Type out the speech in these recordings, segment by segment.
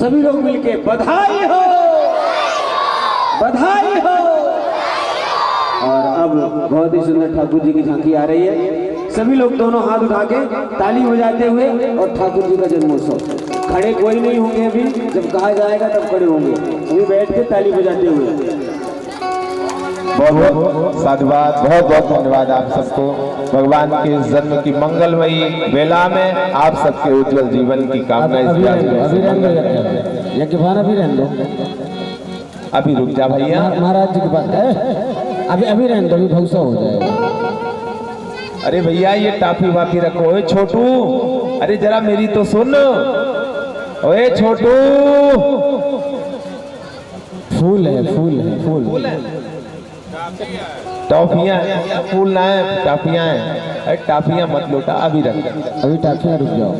सभी लोग मिलके बधाई हो, बधाई हो। और अब बहुत ही सुंदर ठाकुर जी की झांकी आ रही है। सभी लोग दोनों हाथ उठा के ताली बजाते हुए और ठाकुर जी का जन्मोत्सव। खड़े कोई नहीं होंगे, अभी जब कहा जाएगा तब खड़े होंगे, अभी बैठ के ताली बजाते हुए। बहुत बहुत साधुवाद, बहुत बहुत धन्यवाद आप सबको। भगवान के जन्म की मंगलमयी वेला में आप सबके उज्जवल जीवन की कामना। अभी रुक जा भैया, महाराज जी की बात है, अभी रहने दो, अभी भौसा हो जाएगा। अरे भैया ये टाफी वाफी रखो। ओए छोटू, अरे जरा मेरी तो सुन। ओए छोटू, फूल है, फूल है, फूल है। टॉफियां, फूल ना है, टाफियां हैं। अरे टाफियां मत लौटा, अभी रख, अभी टाफियां रुक जाओ।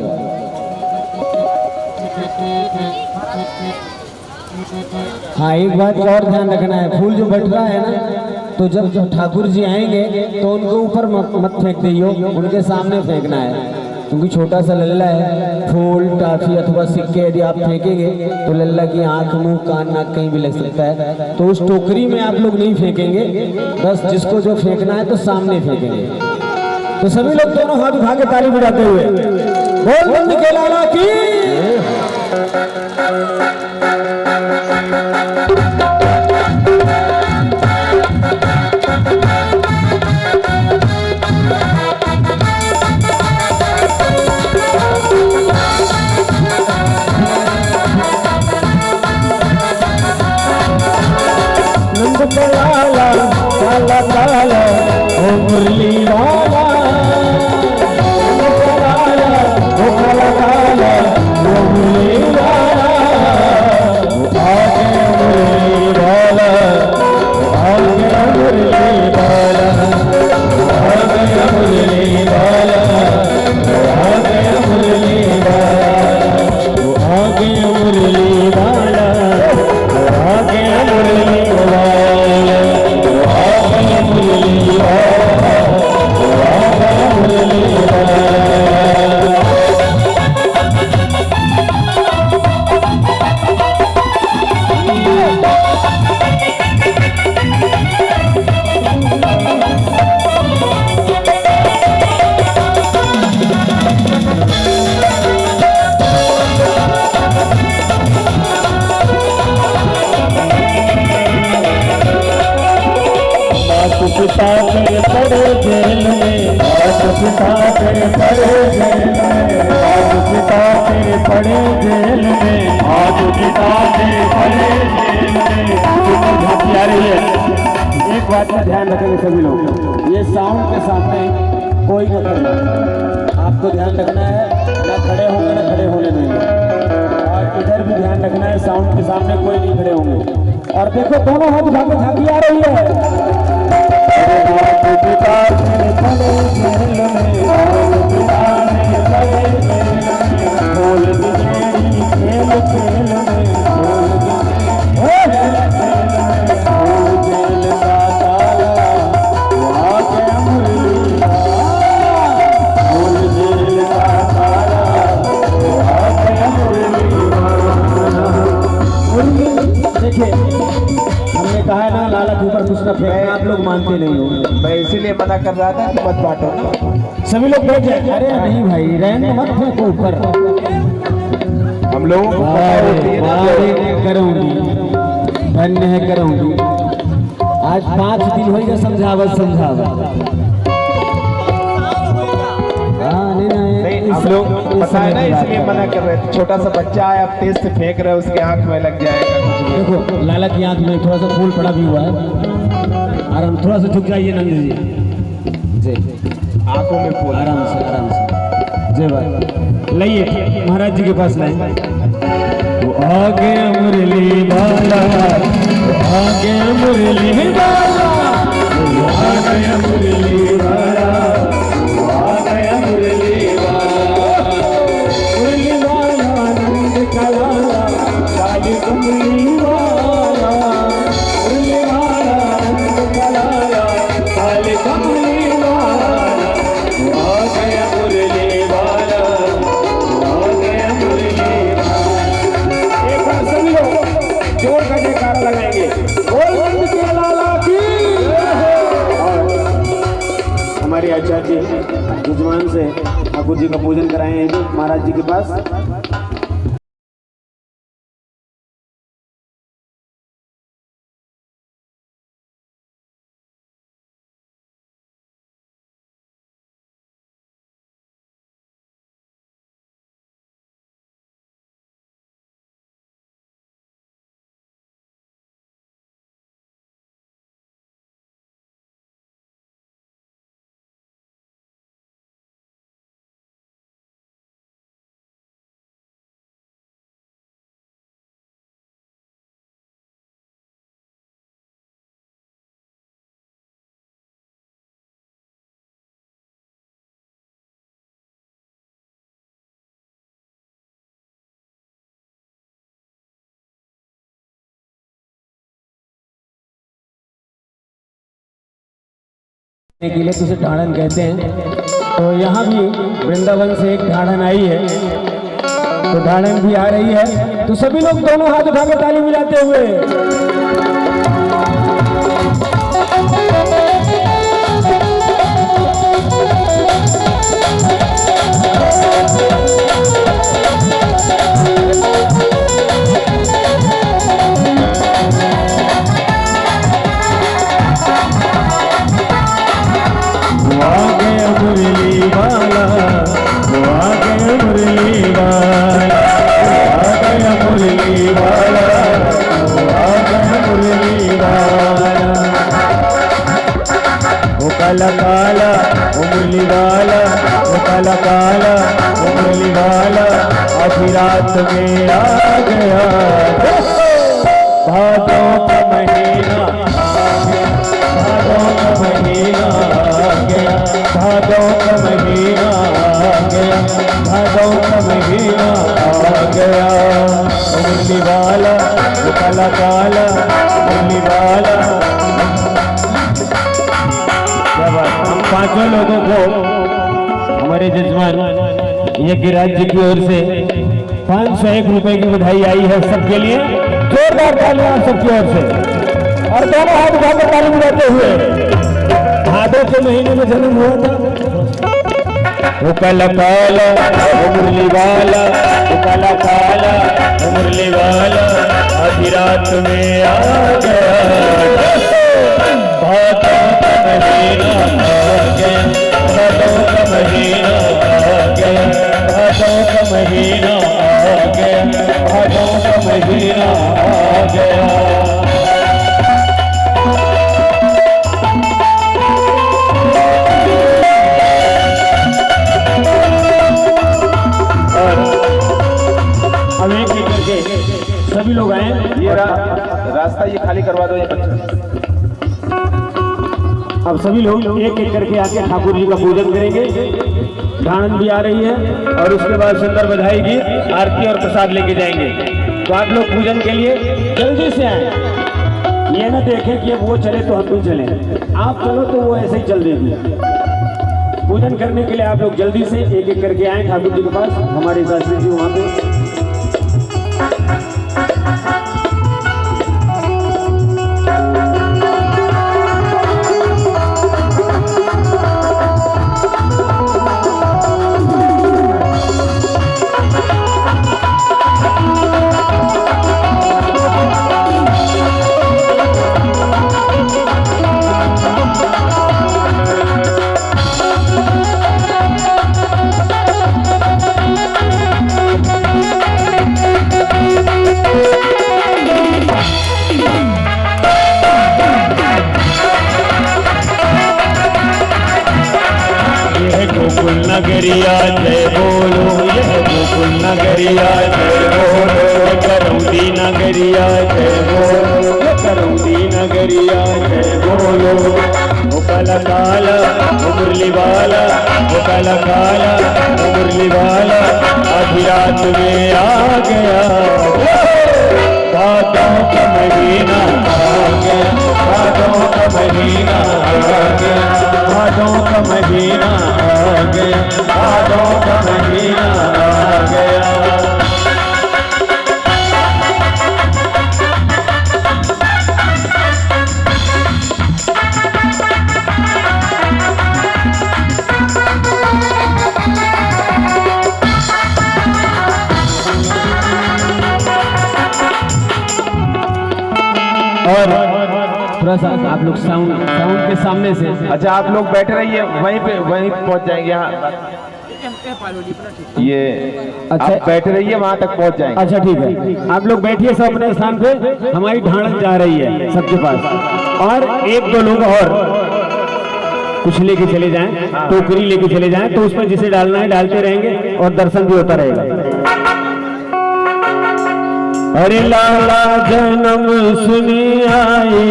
हाँ, एक बात का और ध्यान रखना है, फूल जो बट रहा है ना, तो जब ठाकुर जी आएंगे तो उनको ऊपर मत फेंक दियो, उनके सामने फेंकना है, क्योंकि छोटा सा लल्ला है। फूल, टाफी अथवा सिक्के यदि आप फेंकेंगे तो लल्ला की आंख, मुंह, कान, नाक कहीं भी लग सकता है। तो उस टोकरी में आप लोग नहीं फेंकेंगे, बस जिसको जो फेंकना है तो सामने फेंकेंगे। तो सभी लोग दोनों हाथ उठा के ताली बजाते हुए बोल नंद के लाला की। काला काला काला ओ मुरली वाला, काला काला ओ मुरली वाला, आगे मुरली वाला, आगे मुरली वाला, आगे मुरली वाला, आगे मुरली वाला, आगे मुरली वाला, आगे मुरली वाला। पिता तेरे पड़े जेल में, आज पिता तेरे पड़े जेल में, आज पिता तेरे पड़े जेल में, आज पिता तेरे पड़े जेल में। झांकी आ रही है। एक बात का ध्यान रखेंगे सभी लोग, ये साउंड के सामने कोई न करना, आपको ध्यान रखना है, ना खड़े होंगे ना खड़े होने देंगे। और इधर भी ध्यान रखना है, साउंड के सामने कोई नहीं खड़े होंगे। और देखो दोनों हाथ उठा के झांकी आ रही है। पिता तेरे पड़े जेल में, आज पिता तेरे पड़े जेल में, बोल बिगड़ी खेल खेल में, बोल बिगड़ी खेल में, बोल जेल का ताला आ गया मुरली वाला, बोल जेल का ताला आ गया मुरली वाला। देखिए, हमने कहा है ना लाला के ऊपर कुछ न फेंकना, आप लोग मानते नहीं हो। मैं इसीलिए मना कर रहा था कि मत बांटो। सभी लोग बैठ जाए। अरे नहीं भाई, रहने मत फेंको ऊपर। हम लोगों को करूंगी, धन्य है करूंगी। आज 5 दिन होगा समझावत समझावत। हम लोग पता है ना, इसलिए मना कर रहे थे। छोटा सा बच्चा है, आप तेज से फेंक रहे हो, उसके आंख में लग जाएगा कुछ भी। देखो लाला की आंख में थोड़ा सा फूल पड़ा भी हुआ है, आराम, थोड़ा सा झुक जाइए नंद जी, आंखों में फूल, आराम से आराम से। जय बात, लाइए महाराज जी के पास लाइए। वो आगे मुरली वाला, वो आगे मुरली वाला, वो आगे मुरली वाला, वो आगे मुरली वाला, मुरली वाला नंद का लाला, काली कमली वाला, मुरली वाला नंद का लाला, काली कमली वाला, वो आ गया मुरली वाला, वो आ गया मुरली वाला। जोर का जयकारा लगाएंगे। बोल नंद के लाला की। और हमारे आचार्य यजमान से ठाकुर जी का पूजन कराए हैं महाराज जी के पास। के लिए तुझे ढाढ़न कहते हैं। तो यहाँ भी वृंदावन से एक ढाढ़न आई है, तो ढाढ़न भी आ रही है। तो सभी लोग दोनों हाथ उठा के ताली मिलाते हुए काला काला उमरली वाला, काला काला उमरली वाला, आधी रात में आ गया। भादों का महीना, भादों का महीना आ गया, भादों का महीना आ गया, भादों का महीना आ गया। उमरली वाला, काला काला उमरली वाला। हम पांचों लोगों को हमारे जजमान यज्ञराज जी की ओर से 501 रुपए की बधाई आई है सबके लिए। जोरदार तालियां सबकी ओर से, और दोनों हाथ उठाकर ताली बजाते हुए। भादों के महीने में जन्म हुआ था वो काला काला मुरली वाला, वो काला काला मुरली वाला, आधी रात में आ गया। भादों का महीना आ गया, भादों का महीना आ गया, भादों का महीना आ गया, भादों का महीना आ गया। अब एक करके सभी लोग आए। ये रास्ता ये खाली करवा दो ये बच्चे। अब सभी लोग एक एक करके आके ठाकुर जी का पूजन करेंगे। ढाढ़न भी आ रही है और उसके बाद सुंदर बधाई की आरती और प्रसाद लेके जाएंगे। तो आप लोग पूजन के लिए जल्दी से आए, ये ना देखें कि अब वो चले तो हम भी चले। आप चलो तो वो ऐसे ही चल देगी। पूजन करने के लिए आप लोग जल्दी से एक एक करके आए ठाकुर जी के पास। हमारे शास्त्री जी वहाँ पे नगरिया जय बोलो, यह गोकुल नगरिया जय बोलो, करौंदी नगरिया जय बोलो, करौंदी नगरिया जय बोलो। वो काला काला मुरली वाला, वो काला काला मुरली वाला, आधी रात में आ गया। भादों का महीना आ गया, भादों का महीना आ गया, भादों का महीना आ गया, भादों का महीना आ गया। और थोड़ा सा आप लोग साउंड साउंड के सामने से। अच्छा आप लोग बैठे रहिए वहीं पहुंच जाएंगे। यहाँ ये अच्छा। आप बैठे रहिए, वहां तक पहुंच जाएंगे। अच्छा ठीक है, आप लोग बैठिए सब अपने स्थान पे। हमारी ढांढस जा रही है सबके पास, और एक दो लोग और कुछ लेके चले जाएं, टोकरी लेके चले जाएं, तो उसमें जिसे डालना है डालते रहेंगे और दर्शन भी होता रहेगा। अरे लाला जन्म सुनी आई।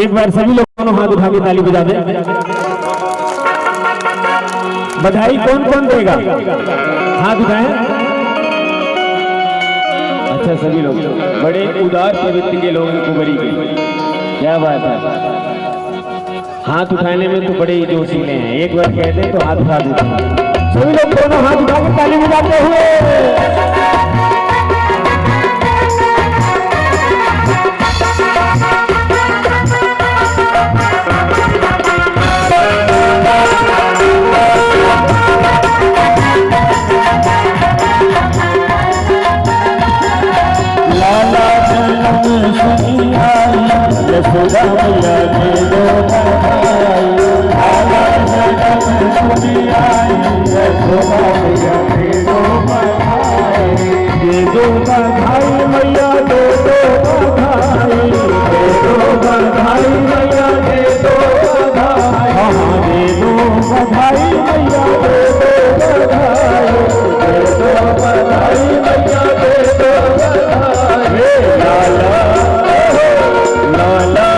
एक बार सभी लोग दोनों हाथ उठा के ताली बजा दें। बधाई कौन कौन देगा? हाथ उठाएं। अच्छा सभी लोग बड़े उदार प्रवृत्ति के लोग हैं, कुबरी के। क्या बात है, हाथ उठाने में तो बड़े ही जोशीले हैं। एक बार कहते हैं तो हाथ उठा देते हैं। सभी लोग दोनों हाथ उठा के ताली बजाते हुए। लाला जन्म सुनी आई, यशोदा मैया के दो बधाई। लाला जन्म सुनी आई, यशोदा मैया के दो बधाई। दे दो बधाई मैया, दे दो बधाई, दे दो बधाई मैया, दे दो बधाई। हाँ दे दो बधाई मैया, दे दो बधाई, दे दो बधाई मैया, दे दो बधाई। लाला लाला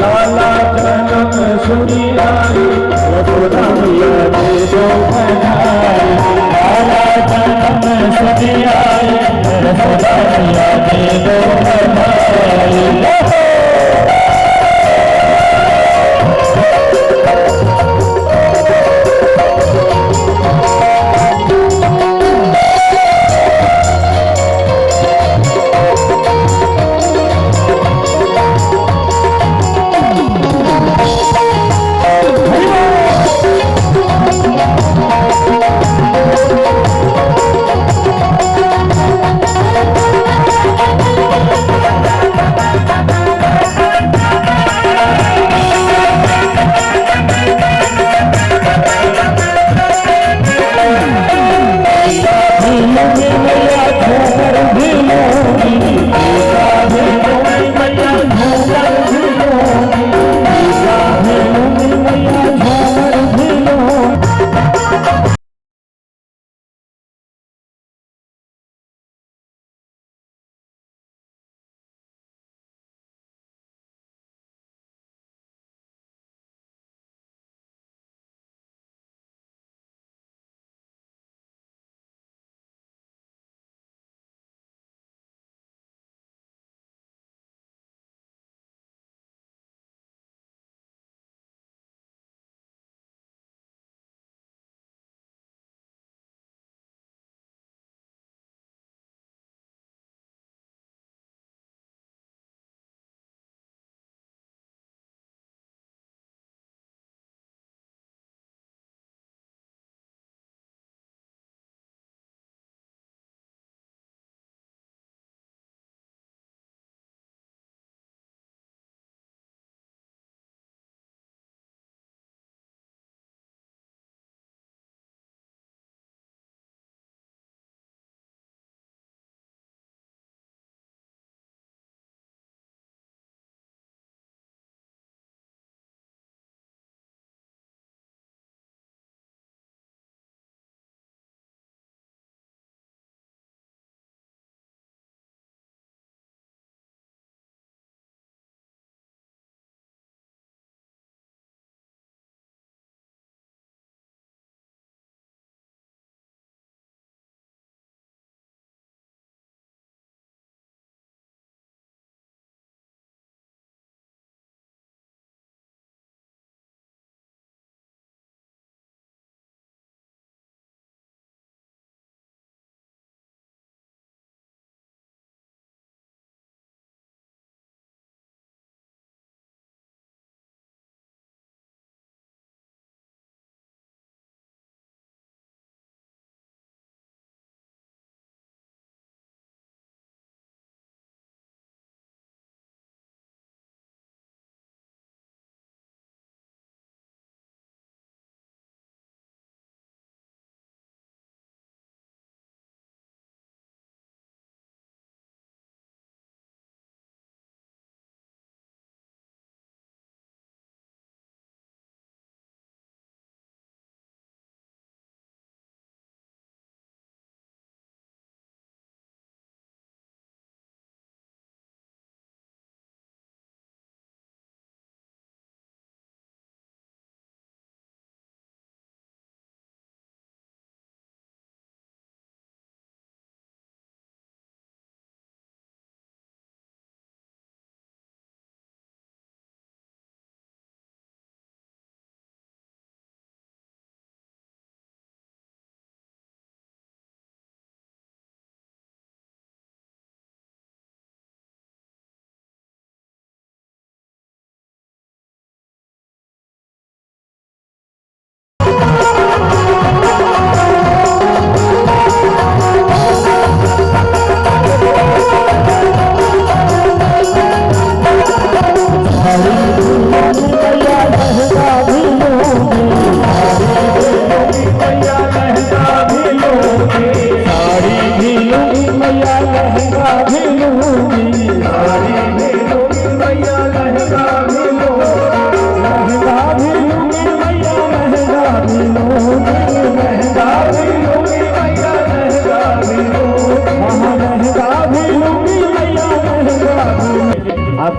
लाला जन्म सुनी आई, यशोदा मैया दे दो बधाई। लाला जन्म सुनी आई, यशोदा मैया दे दो बधाई।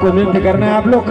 आपको नृत्य करना है। आप लोग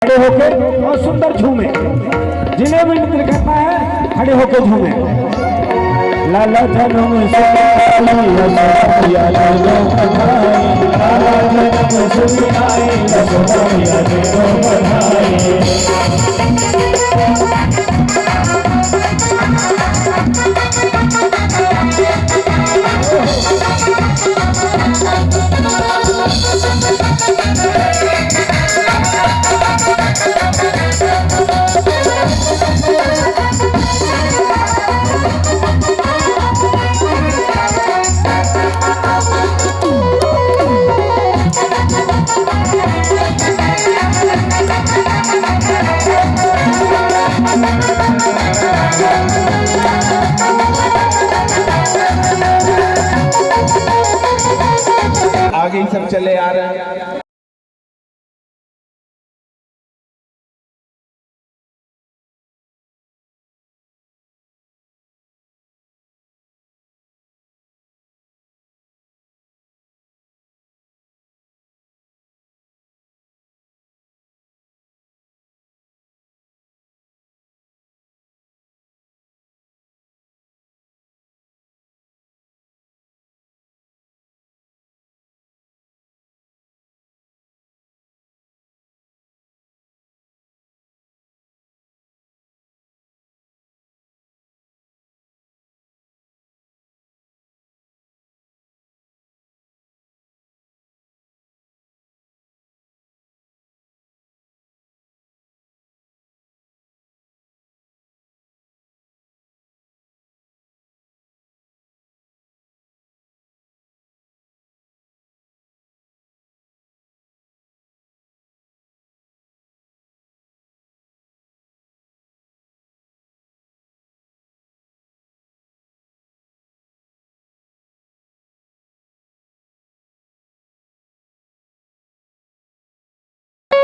खड़े होकर और सुंदर झूमे, जिन्हें भी नृत्य करना है खड़े होकर झूमे। लाला जनम आगे ही सब चले आ रहे हैं।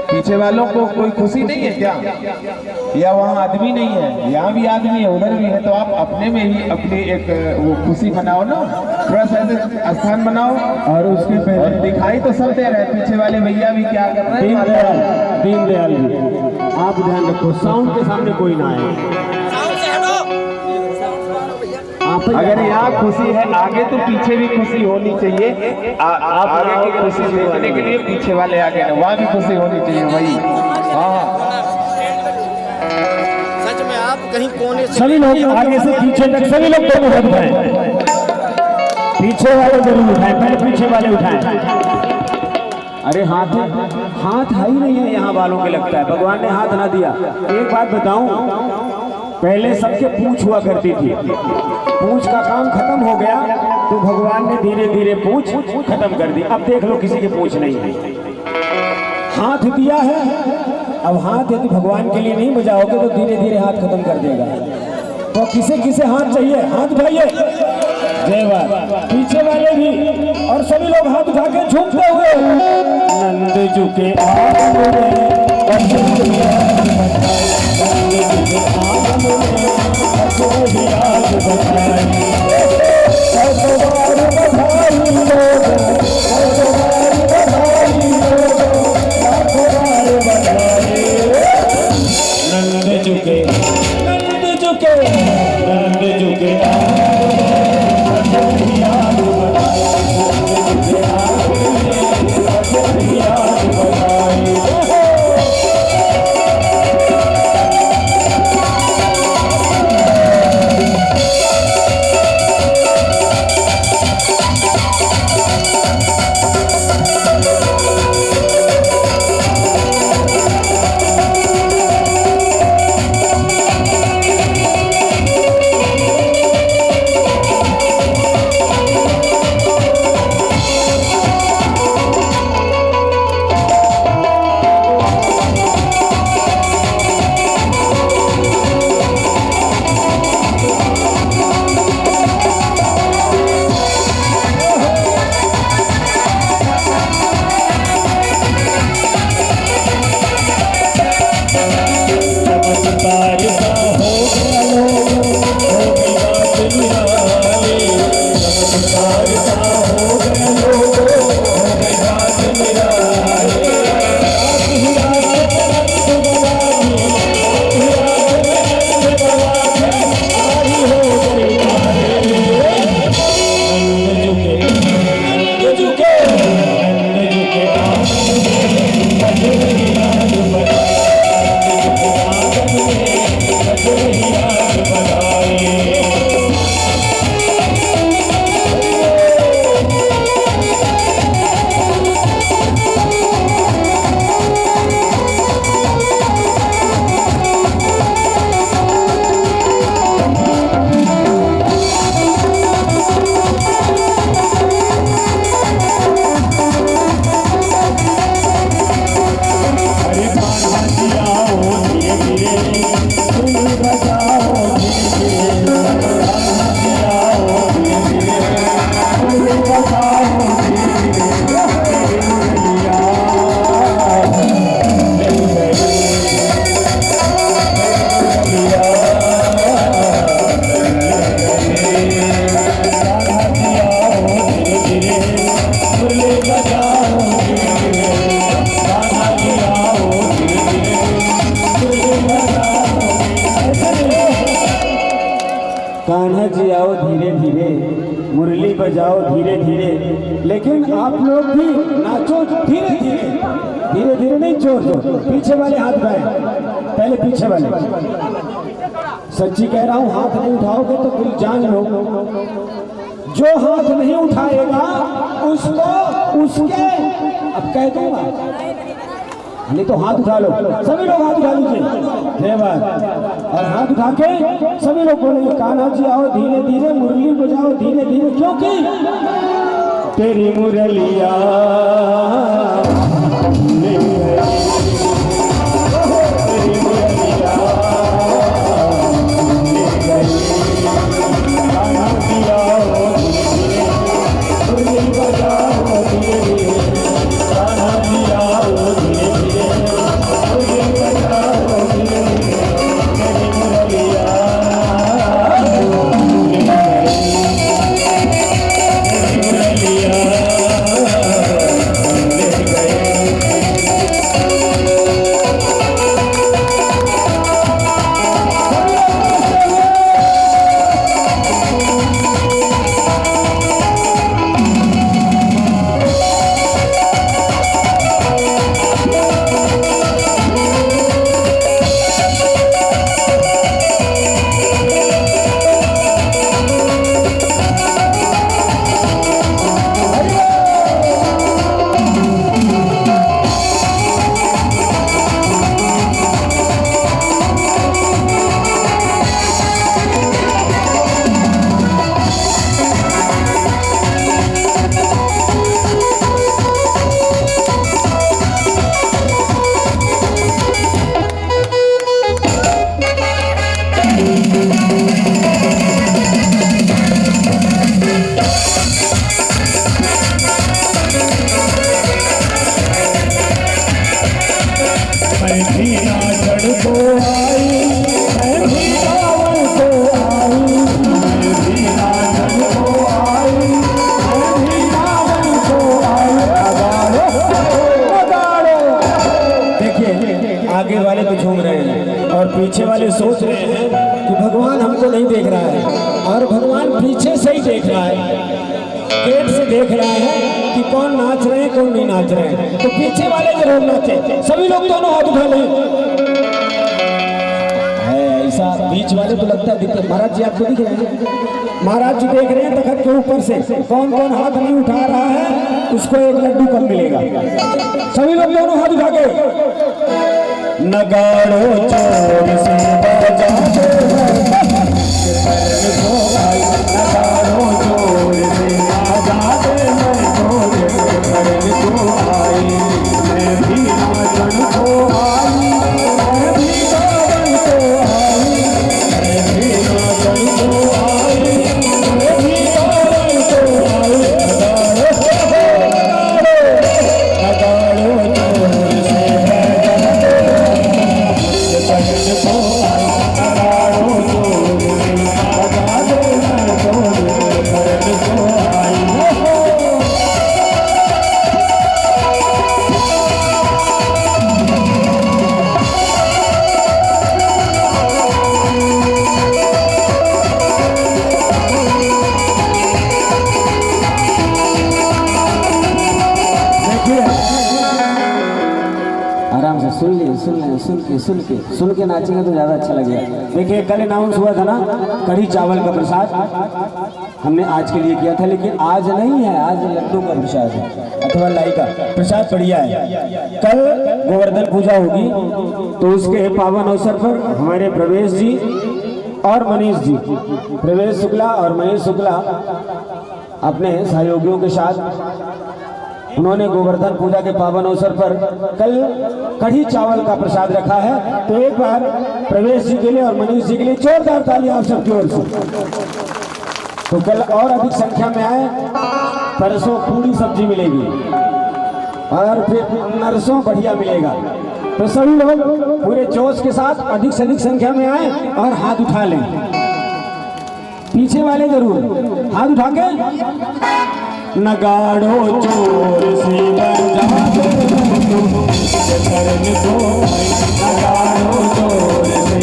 पीछे वालों को कोई खुशी नहीं है क्या, या वहाँ आदमी नहीं है? यहाँ भी आदमी है, उधर भी है, तो आप अपने में ही अपनी एक वो खुशी मनाओ ना, थोड़ा सा ऐसे स्थान बनाओ। और उसके पहले दिखाई तो सब दे रहे हैं, पीछे वाले भैया भी क्या कर रहे हैं। दीनदयाल जी, आप ध्यान रखो, साउंड के सामने कोई ना आए। अगर यहाँ खुशी है, आगे तो पीछे भी खुशी होनी चाहिए। आप आगे की खुशी देखने के लिए पीछे वाले आगे ना, वहाँ भी खुशी होनी चाहिए भाई। हाँ, सच में आप कहीं कोने से सभी लोग आगे से पीछे तक सभी लोग दोनों हाथ उठाएं, पीछे वाले जरूर उठाएं, पहले पीछे वाले उठाएं। अरे हाथ है ही नहीं है यहाँ वालों के, लगता है भगवान ने हाथ ना दिया। एक बात बताऊं, पहले सबके पूंछ हुआ करती थी, पूंछ का काम खत्म हो गया तो भगवान ने धीरे धीरे पूंछ खत्म कर दी। अब देख लो किसी के पूंछ नहीं है, हाथ दिया है। अब हाथ यदि भगवान के लिए नहीं बजाओगे तो धीरे धीरे हाथ खत्म कर देगा। तो किसे किसे हाथ चाहिए, हाथ उठाइए। जय बात, पीछे वाले भी, और सभी लोग हाथ उठा के झूमते हुए नंद झुके नंद झुके नंद झुके नंद झुके लिए, लेकिन आप लोग भी नाचो धीरे धीरे, धीरे धीरे नहीं, जोर जोर। पीछे वाले हाथ उठाए, पहले पीछे वाले। सच्ची कह रहा हूँ, हाथ नहीं उठाओगे तो फिर जान लो, जो हाथ नहीं उठाएगा उसको उसके, अब कह दूंगा, नहीं तो हाथ उठा लो, सभी लोग हाथ उठा लीजिए, धन्यवाद। और हाथ उठा के सभी लोग बोलेंगे कान्हा जी आओ धीरे धीरे, मुरली बजाओ धीरे धीरे, क्योंकि तेरी मुरलिया आगे वाले तो झूम रहे हैं और पीछे वाले सोच रहे हैं कि भगवान हमको नहीं देख रहा है, और भगवान पीछे से ही देख रहा है, गेट से देख रहा है कि कौन नाच रहे हैं कौन नहीं नाच रहे हैं। तो पीछे वाले जरूर नाचे, सभी लोग दोनों हाथ उठा लें। ऐसा बीच वाले तो लगता है दिखते, महाराज जी आपको दिख रहे हैं, महाराज जी देख रहे हैं तखत के ऊपर से, कौन कौन हाथ नहीं उठा रहा है उसको एक लड्डू कम मिलेगा। सभी लोग दोनों हाथ उठा के नगाड़ो चोर से बजा दो, नगाड़ो चोर से बजा दे, मैं चोर को आई, मैं भी नाचन को आई, मैं भी गावन को आई, मैं भी नाचन को आई, मैं भी गावन को आई। नगाड़ो चोर से आराम से सुन के नाचेंगे तो ज़्यादा अच्छा लगेगा। देखिए कल अनाउंस हुआ था ना कढ़ी चावल का प्रसाद हमने आज के लिए किया था, लेकिन आज नहीं है, आज लड्डू का प्रसाद है अथवा लाई का प्रसाद बढ़िया है। कल गोवर्धन पूजा होगी तो उसके पावन अवसर पर हमारे प्रवेश जी और मनीष जी, प्रवेश शुक्ला और मनीष शुक्ला अपने सहयोगियों के साथ उन्होंने गोवर्धन पूजा के पावन अवसर पर कल कढ़ी चावल का प्रसाद रखा है। तो एक बार प्रवेश जी के लिए और मनीष जी के लिए जोरदार ताली आप सबकी ओर से। तो कल और अधिक संख्या में आए, परसों पूरी सब्जी मिलेगी और फिर नरसों बढ़िया मिलेगा। तो सभी लोग पूरे जोश के साथ अधिक से अधिक संख्या में आए और हाथ उठा लें। पीछे वाले जरूर हाथ उठा के नगाड़ो चोर से बजा दो, नगाड़ो चोर से